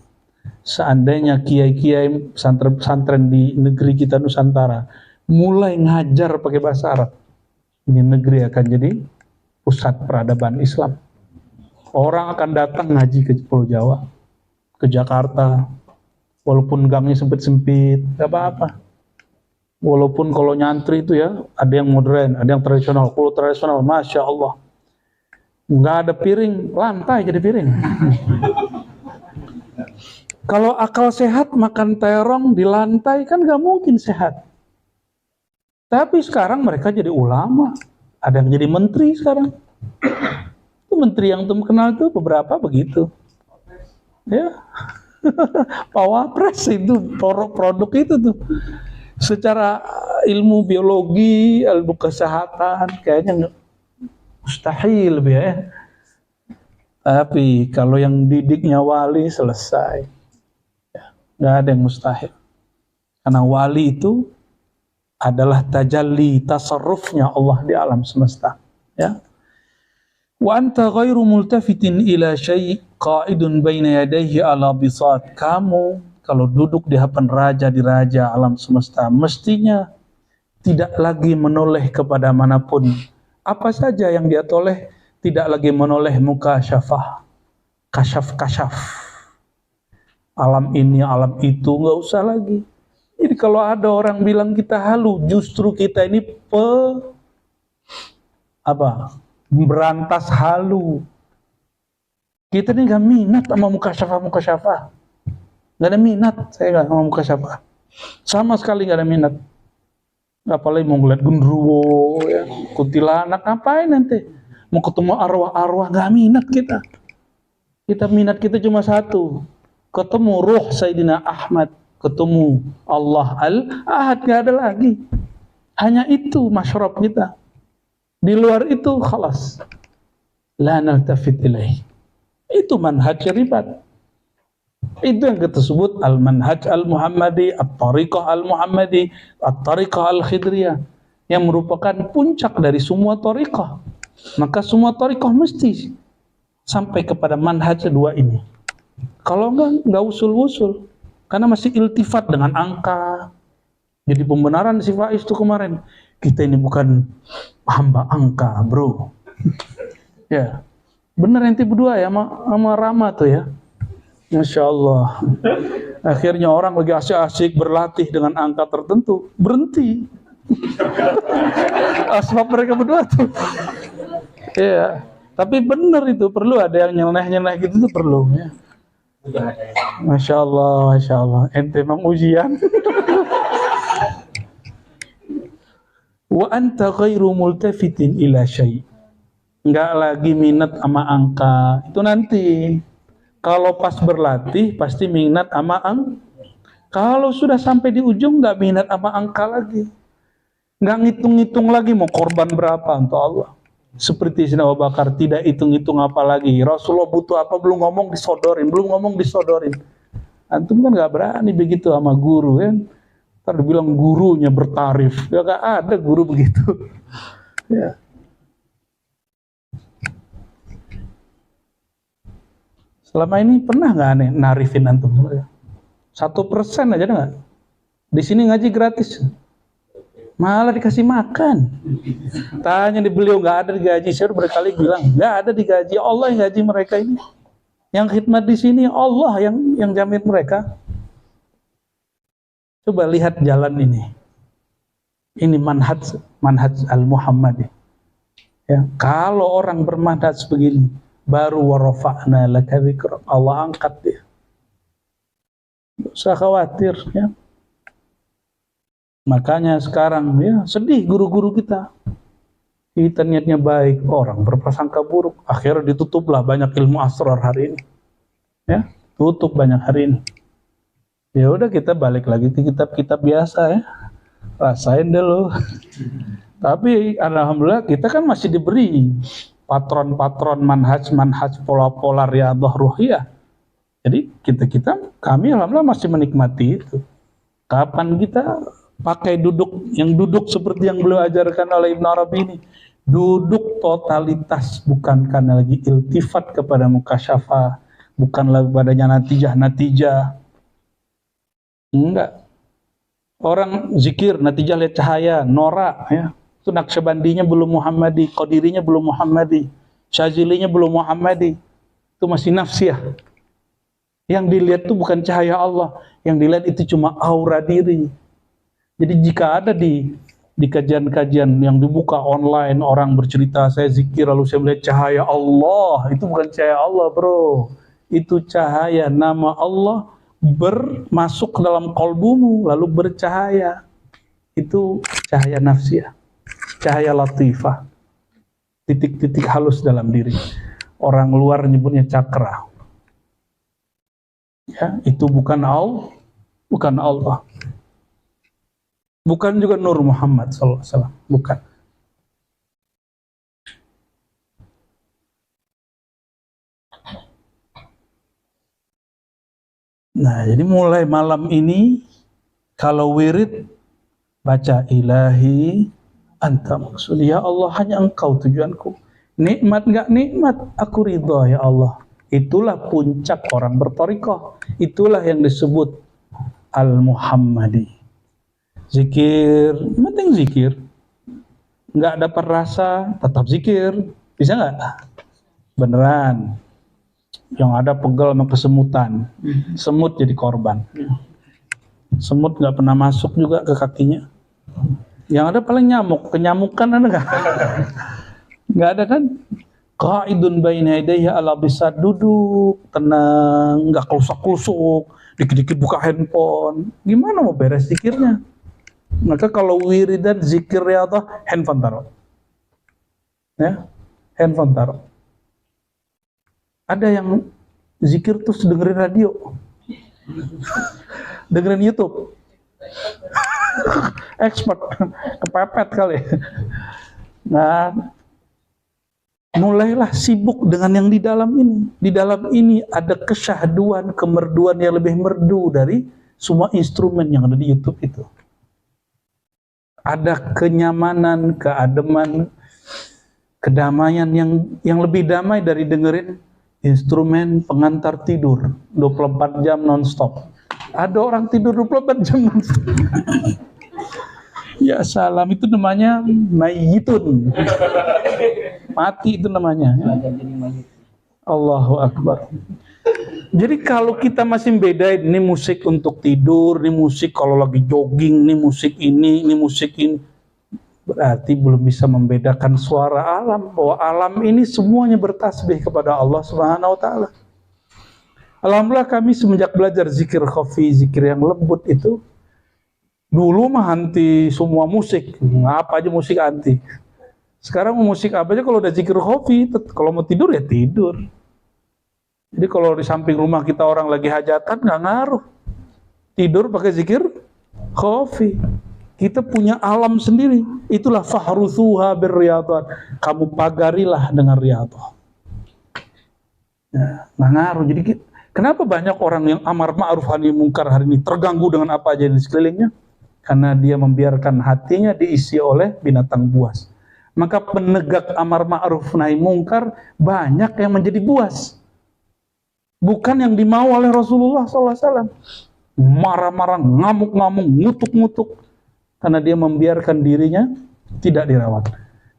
Seandainya kiai-kiai pesantren-pesantren di negeri kita Nusantara mulai ngajar pakai bahasa Arab, ini negeri akan jadi pusat peradaban Islam. Orang akan datang ngaji ke Pulau Jawa, ke Jakarta, walaupun gangnya sempit-sempit, gak apa-apa. Walaupun kalau nyantri itu ya, ada yang modern, ada yang tradisional. Kalau tradisional, Masya Allah, nggak ada piring, lantai jadi piring. Kalau akal sehat, makan terong di lantai kan gak mungkin sehat. Tapi sekarang mereka jadi ulama, ada yang jadi menteri sekarang. Itu menteri yang teman kenal itu beberapa begitu. Ya, Pawapres itu produk itu tuh. Secara ilmu biologi, ilmu kesehatan kayaknya mustahil ya. Tapi kalau yang didiknya wali selesai, nggak ada yang mustahil. Karena wali itu adalah tajalli tasarrufnya Allah di alam semesta. Ya. Wa anta ghairu multafitin ila syai' qa'idun baina yadayhi ala bisat. Kamu kalau duduk di hadapan raja di raja alam semesta, mestinya tidak lagi menoleh kepada manapun. Apa saja yang dia toleh, tidak lagi menoleh muka syafah, kasyaf-kasyaf. alam ini, alam itu, nggak usah lagi. Jadi kalau ada orang bilang kita halu, justru kita ini berantas halu. Kita ini nggak minat sama mukasyafah. Nggak ada minat saya nggak sama mukasyafah. Sama sekali nggak ada minat. Apalagi mau ngeliat genderuwo, ya, kuntilanak, ngapain nanti? Mau ketemu arwah-arwah, nggak minat kita. Kita minat kita cuma satu, ketemu ruh Sayyidina Ahmad, ketemu Allah Al-Ahad, nggak ada lagi. Hanya itu masyrab kita. Di luar itu khalas. La naltafit ilaih. Itu manhaj ribat. Itu yang kita sebut al-manhaj al-Muhammadi, at-tariqah al-Muhammadi, at-tariqah al-Khidriyah, yang merupakan puncak dari semua tariqah. Maka semua tariqah mesti sampai kepada manhaj dua ini. Kalau enggak usul-usul, karena masih iltifat dengan angka. Jadi pembenaran si Faiz itu kemarin, kita ini bukan hamba angka, bro. Ya, bener ente berdua ya sama Rama tuh ya. Masya Allah. Akhirnya orang lagi asik-asik berlatih dengan angka tertentu, berhenti. Sebab mereka berdua tuh. Ya, tapi benar itu perlu ada yang nyeleneh-nyeleneh gitu tuh perlu ya. Masya Allah, Masya Allah. Ente memang ujian. Wa anta ghairu multafitin ila syai'. Enggak lagi minat sama angka. Itu nanti. Kalau pas berlatih pasti minat sama angka. Kalau sudah sampai di ujung nggak minat sama angka lagi, nggak ngitung-ngitung lagi mau korban berapa untuk Allah. Seperti Sayyidina Abu Bakar tidak hitung-hitung apa lagi. Rasulullah butuh apa belum ngomong disodorin. Antum kan nggak berani begitu sama guru kan. Ntar dibilang gurunya bertarif, ya nggak ada guru begitu. Ya. Selama ini pernah nggak aneh narifin antum? 1% aja nggak? Di sini ngaji gratis, malah dikasih makan. Tanya di beliau nggak ada digaji. Saya udah berkali bilang nggak ada digaji. Allah yang gaji mereka ini. Yang khidmat di sini Allah yang jamin mereka. Coba lihat jalan ini. Ini manhaj al-Muhammadi. Ya, kalau orang bermanhaj begini, baru warafa'na laka dzikrak, Allah angkat dia. Tidak usah khawatir ya. Makanya sekarang ya sedih guru-guru kita. Kita niatnya baik, orang berprasangka buruk, akhirnya ditutuplah banyak ilmu asrar hari ini. Ya, tutup banyak hari ini. Ya udah kita balik lagi ke kitab-kitab biasa ya. Rasain dulu. Tapi alhamdulillah kita kan masih diberi patron-patron manhaj pola-pola riyadhah ruhiyah. Jadi kami alhamdulillah masih menikmati itu. Kapan kita pakai duduk seperti yang beliau ajarkan oleh Ibn Arabi ini, duduk totalitas, bukan karena lagi iltifat kepada mukasyafah, bukan lagi padanya natijah. Enggak. Orang zikir natijah lihat cahaya, norak ya. Itu Naqsyabandinya belum Muhammadi, Qadirinya belum Muhammadi, Syazilinya belum Muhammadi. Itu masih nafsiyah. Yang dilihat itu bukan cahaya Allah, yang dilihat itu cuma aura diri. Jadi jika ada di kajian-kajian yang dibuka online, orang bercerita saya zikir lalu saya melihat cahaya Allah, itu bukan cahaya Allah, bro. Itu cahaya nama Allah masuk ke dalam kolbumu lalu bercahaya. Itu cahaya nafsiyah, cahaya latifah, titik-titik halus dalam diri. Orang luar nyebutnya cakra. Ya, itu bukan Allah. Bukan juga Nur Muhammad SAW. Bukan. Nah, jadi mulai malam ini kalau wirid baca ilahi anta maksudi, ya Allah hanya engkau tujuanku. Nikmat enggak nikmat, aku ridha ya Allah. Itulah puncak orang berthariqah. Itulah yang disebut al-Muhammadi. Zikir, penting zikir. Enggak dapat rasa, tetap zikir. Bisa enggak? Beneran. yang ada pegal sama kesemutan. Semut jadi korban. Semut nggak pernah masuk juga ke kakinya. Yang ada paling nyamuk. Kenyamukan ada nggak? Nggak ada kan? Qaidun baina yadayhi ala bisad, duduk tenang, nggak kelusak-kelusuk, dikit-dikit buka handphone. Gimana mau beres zikirnya? Maka kalau wiridan zikir riyadhah, handphone taruh. Ya, handphone taruh. Ada yang zikir terus dengerin radio, dengerin YouTube. Expert, kepepet kali. Nah, mulailah sibuk dengan yang di dalam ini. Di dalam ini ada kesyahduan, kemerduan yang lebih merdu dari semua instrumen yang ada di YouTube itu. Ada kenyamanan, keademan, kedamaian yang lebih damai dari dengerin instrumen pengantar tidur 24 jam non-stop. Ada orang tidur 24 jam non-stop. Ya salam, itu namanya mayyitun. Mati itu namanya. Allahu Akbar. Jadi kalau kita masih bedain, ini musik untuk tidur, ini musik kalau lagi jogging, ini musik ini, berarti belum bisa membedakan suara alam, bahwa alam ini semuanya bertasbih kepada Allah Subhanahu wa taala. Alhamdulillah kami semenjak belajar zikir khafi, zikir yang lembut itu, dulu mah anti semua musik, apa aja musik anti. Sekarang musik apa aja kalau udah zikir khafi, kalau mau tidur ya tidur. Jadi kalau di samping rumah kita orang lagi hajatan nggak ngaruh, tidur pakai zikir khafi. Kita punya alam sendiri. Itulah fahruthuha birriyadhat. Kamu pagarilah dengan riyadhah. Ya, nggak ngaruh. Jadi kenapa banyak orang yang amar ma'ruf nahi mungkar hari ini terganggu dengan apa aja di sekelilingnya? Karena dia membiarkan hatinya diisi oleh binatang buas. Maka penegak amar ma'ruf nahi mungkar banyak yang menjadi buas. Bukan yang dimau oleh Rasulullah SAW. Marah-marah, ngamuk-ngamuk, ngutuk-ngutuk. Karena dia membiarkan dirinya tidak dirawat.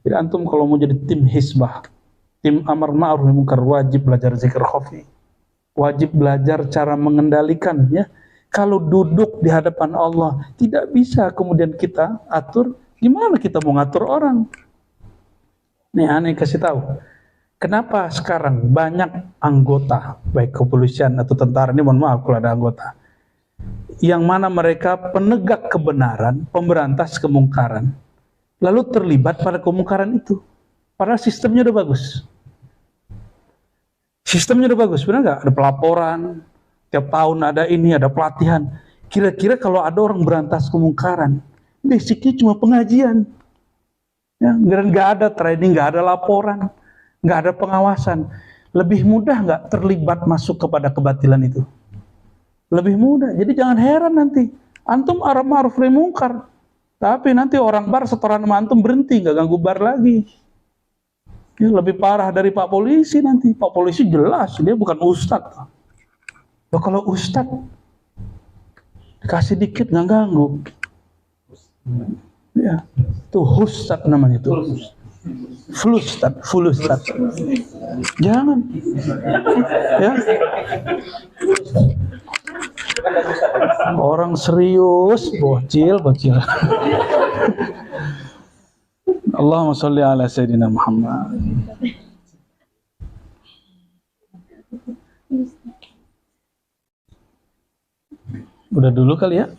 Jadi antum kalau mau jadi tim hisbah, tim amar ma'ruf nahi mungkar, wajib belajar zikir khafi. Wajib belajar cara mengendalikannya. Kalau duduk di hadapan Allah, tidak bisa kemudian kita atur. Gimana kita mau ngatur orang? Nih aneh kasih tahu. Kenapa sekarang banyak anggota, baik kepolisian atau tentara, ini mohon maaf kalau ada anggota, yang mana mereka penegak kebenaran, pemberantas kemungkaran, lalu terlibat pada kemungkaran itu. Padahal sistemnya udah bagus. Sistemnya udah bagus, benar nggak? Ada pelaporan, tiap tahun ada ini, ada pelatihan. Kira-kira kalau ada orang berantas kemungkaran, basicnya cuma pengajian. Ya, nggak ada training, nggak ada laporan, nggak ada pengawasan. Lebih mudah nggak terlibat masuk kepada kebatilan itu? Lebih mudah. Jadi jangan heran nanti antum amar ma'ruf nahi mungkar, tapi nanti orang bar setoran sama antum berhenti, nggak ganggu bar lagi. Ya, lebih parah dari Pak Polisi nanti. Pak Polisi jelas dia bukan ustadz. Nah, kalau ustadz dikasih dikit nggak ganggu. Ya, itu ustadz namanya itu. Full ustadz. Jangan. Ya. Orang serius, bocil. Allahumma sholli ala Sayyidina Muhammad. Udah dulu kali ya.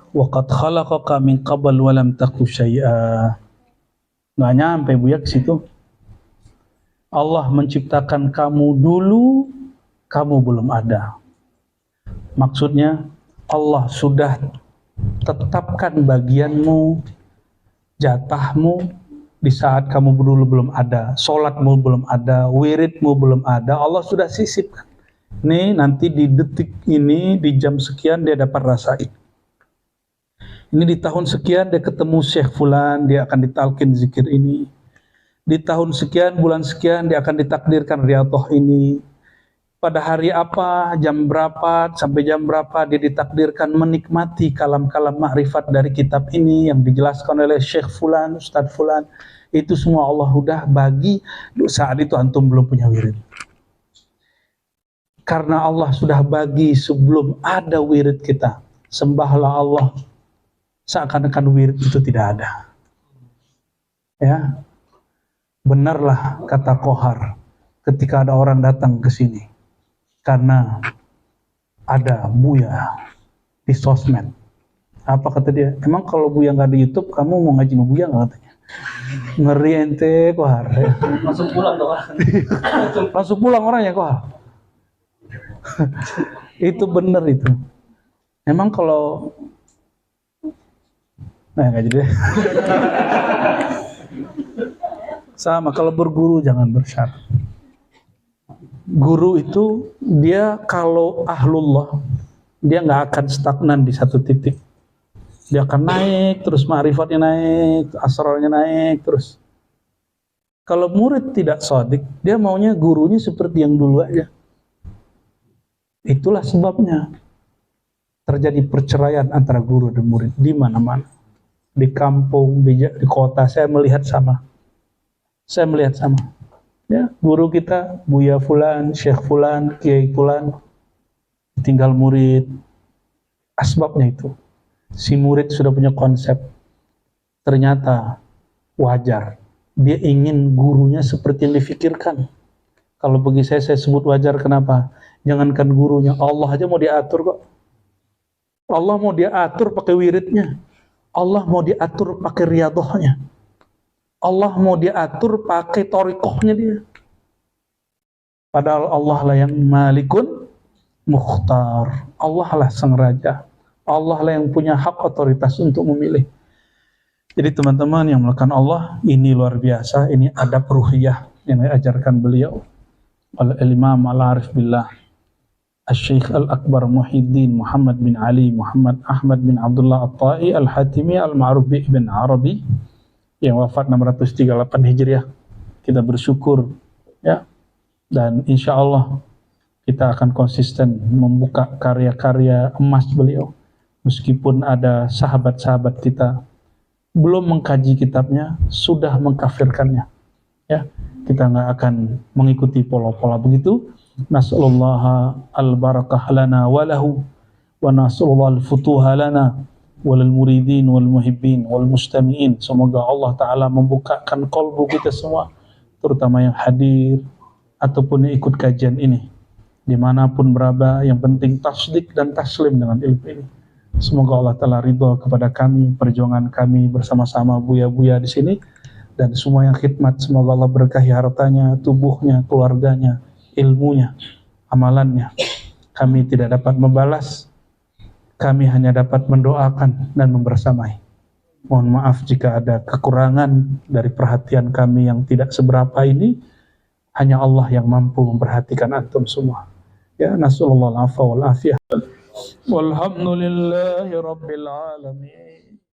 Wa qad khalaqaka min qabl wa lam taku syai'a. Nggak nyampe Buya ke situ. Allah menciptakan kamu dulu, kamu belum ada. Maksudnya Allah sudah tetapkan bagianmu, jatahmu di saat kamu dulu belum ada, sholatmu belum ada, wiridmu belum ada, Allah sudah sisipkan. Nih nanti di detik ini, di jam sekian dia dapat rasain. Ini di tahun sekian dia ketemu Syekh Fulan, dia akan ditalkin zikir ini. Di tahun sekian, bulan sekian dia akan ditakdirkan riyadhah ini. Pada hari apa, jam berapa, sampai jam berapa dia ditakdirkan menikmati kalam-kalam ma'rifat dari kitab ini yang dijelaskan oleh Syekh Fulan, Ustadz Fulan. Itu semua Allah udah bagi. Saat itu antum belum punya wirid. Karena Allah sudah bagi sebelum ada wirid kita. Sembahlah Allah seakan-akan wirid itu tidak ada. Ya, benarlah kata Kohar ketika ada orang datang ke sini karena ada Buya di sosmed. Apa kata dia? Emang kalau Buya nggak di YouTube, kamu mau ngaji sama Buya nggak, katanya? Ngeri ente, Kohar. Ya. Langsung pulang dong. Langsung pulang orangnya, Kohar. Itu benar itu. Emang kalau nggak jadi deh. Sama, kalau berguru jangan bersyarat. Guru itu dia kalau ahlullah, dia nggak akan stagnan di satu titik. Dia akan naik terus, ma'rifatnya naik, asrarnya naik terus. Kalau murid tidak shadiq, dia maunya gurunya seperti yang dulu aja. Itulah sebabnya terjadi perceraian antara guru dan murid di mana-mana. Di kampung, di kota, saya melihat sama. Ya, guru kita, Buya Fulan, Syekh Fulan, Kiai Fulan, tinggal murid. Asbabnya itu. Si murid sudah punya konsep. Ternyata wajar. Dia ingin gurunya seperti yang difikirkan. Kalau bagi saya sebut wajar, kenapa? Jangankan gurunya, Allah aja mau diatur kok. Allah mau diatur pakai wiridnya. Allah mau diatur pakai riadohnya. Allah mau diatur pakai torikohnya dia. Padahal Allah lah yang malikun mukhtar. Allah lah sang raja. Allah lah yang punya hak otoritas untuk memilih. Jadi teman-teman yang melakukan Allah, ini luar biasa. Ini adab ruhiyah yang diajarkan beliau. Al-Imam Al-Arif Billah Al-Syekh Al-Akbar Muhyiddin Muhammad bin Ali Muhammad Ahmad bin Abdullah At-Tai Al-Hatimi Al-Ma'ruf bi Ibn Arabi yang wafat 638 Hijriah. Kita bersyukur ya, dan insya Allah kita akan konsisten membuka karya-karya emas beliau. Meskipun ada sahabat-sahabat kita belum mengkaji kitabnya, sudah mengkafirkannya. Ya, kita nggak akan mengikuti pola-pola begitu. Nas'alullah al-barakah lana walahu wa nas'alullah al-futuha lana walal muridin wal muhibbin wal mustami'in. Semoga Allah Ta'ala membukakan kolbu kita semua, terutama yang hadir ataupun yang ikut kajian ini, dimanapun berada. Yang penting tasdik dan taslim dengan ilmu ini. Semoga Allah Ta'ala ridha kepada kami, perjuangan kami bersama-sama buya-buya di sini, dan semua yang khidmat. Semoga Allah berkahi hartanya, tubuhnya, keluarganya, ilmunya, amalannya. Kami tidak dapat membalas, kami hanya dapat mendoakan dan membersamai. Mohon maaf jika ada kekurangan dari perhatian kami yang tidak seberapa ini. Hanya Allah yang mampu memperhatikan antum semua. Ya, nasallallahu al-afwa wal afiyah. Walhamdulillahi rabbil alamin.